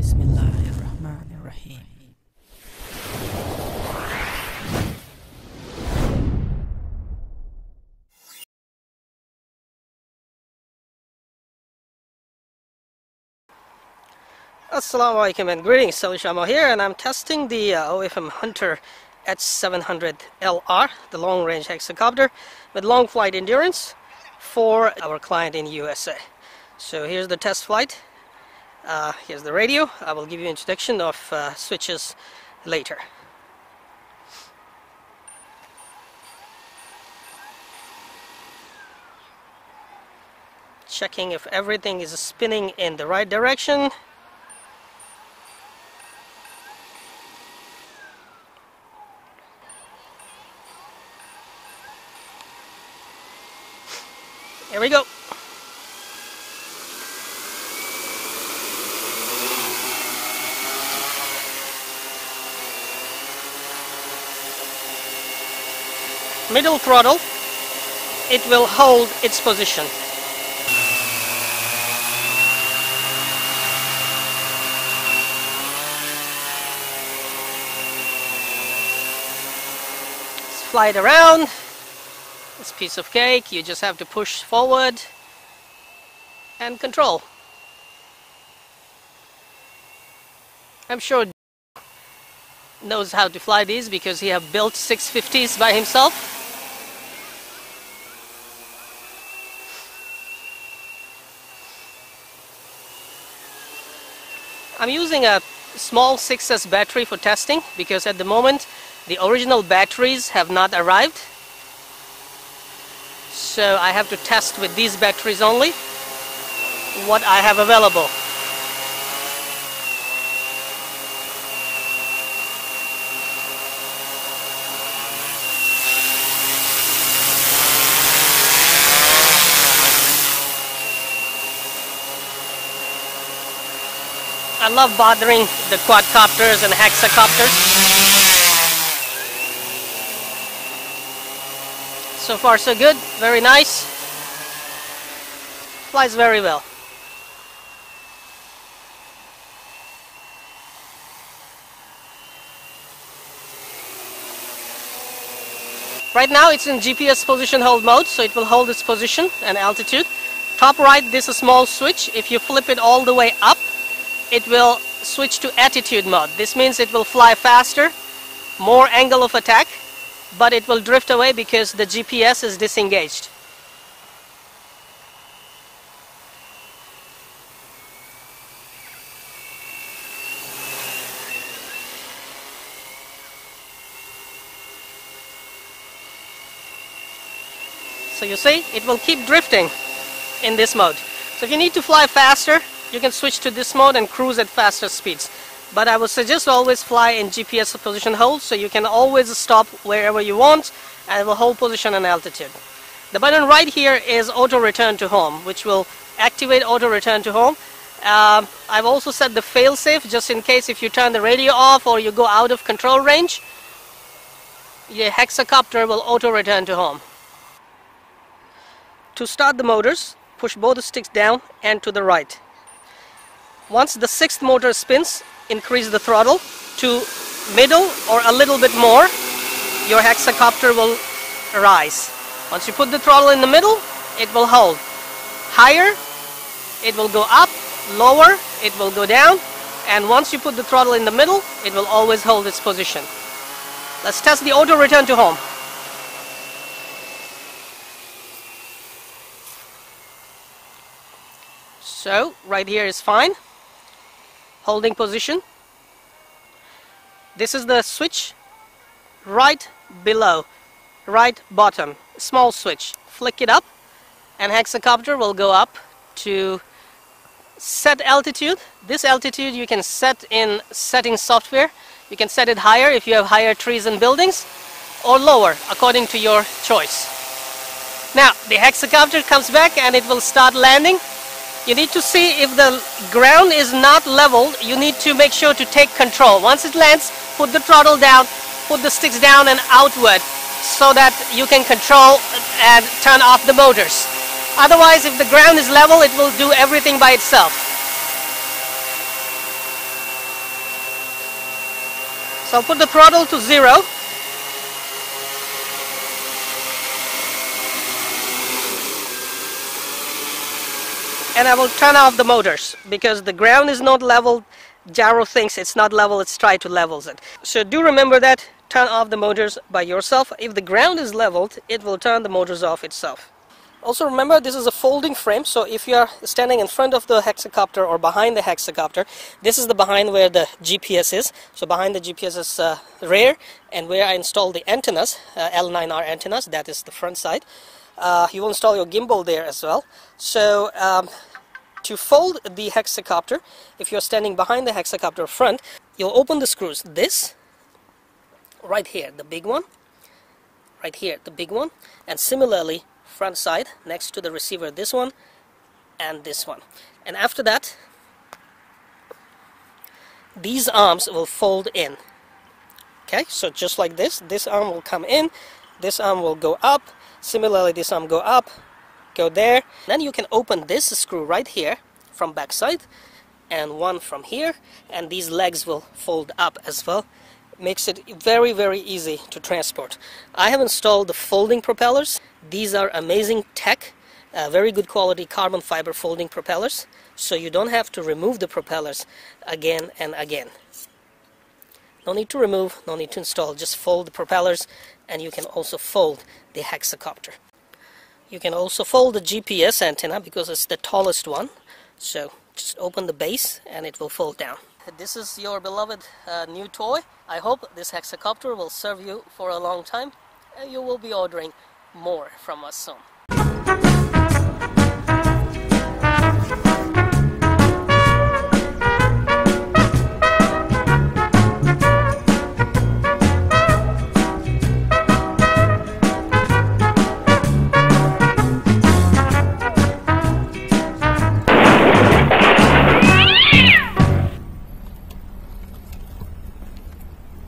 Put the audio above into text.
Bismillahirrahmanirrahim. Assalamu alaikum and greetings, Shama here, and I'm testing the OFM Hunter H700LR, the long-range hexacopter with long flight endurance for our client in USA. So here's the test flight. Here's the radio. I will give you an introduction of switches later. Checking if everything is spinning in the right direction. Here we go. Middle throttle, it will hold its position. Let's fly it around. This piece of cake, you just have to push forward and control. I'm sure knows how to fly these because he have built 650s by himself. I'm using a small 6S battery for testing because at the moment the original batteries have not arrived. So I have to test with these batteries only what I have available. I love bothering the quadcopters and hexacopters. So far so good, very nice. Flies very well. Right now it's in GPS position hold mode, so it will hold its position and altitude. Top right, this is a small switch. If you flip it all the way up, it will switch to attitude mode. This means it will fly faster, more angle of attack, but it will drift away because the GPS is disengaged. So you see, it will keep drifting in this mode. So if you need to fly faster, you can switch to this mode and cruise at faster speeds. But I would suggest always fly in GPS position hold, so you can always stop wherever you want and it will hold position and altitude. The button right here is auto return to home, which will activate auto return to home. I've also set the fail-safe just in case if you turn the radio off or you go out of control range, your hexacopter will auto return to home. To start the motors, push both the sticks down and to the right. Once the sixth motor spins, increase the throttle to middle or a little bit more, your hexacopter will rise. Once you put the throttle in the middle, it will hold. Higher, it will go up. Lower, it will go down. And once you put the throttle in the middle, it will always hold its position. Let's test the auto return to home. So, right here is fine. Holding position. This is the switch right below, right bottom, small switch. Flick it up and hexacopter will go up to set altitude. This altitude you can set in setting software. You can set it higher if you have higher trees and buildings, or lower according to your choice. Now the hexacopter comes back and it will start landing. You need to see if the ground is not leveled. You need to make sure to take control. Once it lands, put the throttle down, put the sticks down and outward so that you can control and turn off the motors. Otherwise, if the ground is level, it will do everything by itself. So I'll put the throttle to 0. And I will turn off the motors because the ground is not level. Gyro thinks it's not level, it's try to levels it. So do remember that, turn off the motors by yourself. If the ground is leveled, it will turn the motors off itself. Also remember, this is a folding frame, so if you are standing in front of the hexacopter or behind the hexacopter, this is the behind where the GPS is. So behind the GPS is rear, and where I installed the antennas, L9R antennas, that is the front side. You will install your gimbal there as well. So to fold the hexacopter, if you're standing behind the hexacopter front, you'll open the screws. This, right here, the big one, right here, the big one, and similarly, front side, next to the receiver, this one, and this one. And after that, these arms will fold in. Okay, so just like this arm will come in, this arm will go up, similarly this arm go up, go there. Then you can open this screw right here from back side, and one from here, and these legs will fold up as well. Makes it very, very easy to transport. I have installed the folding propellers. These are amazing tech, very good quality carbon fiber folding propellers, so you don't have to remove the propellers again and again. No need to remove, no need to install, just fold the propellers, and you can also fold the hexacopter. You can also fold the GPS antenna because it's the tallest one, so just open the base and it will fold down. This is your beloved new toy. I hope this hexacopter will serve you for a long time, and you will be ordering more from us soon.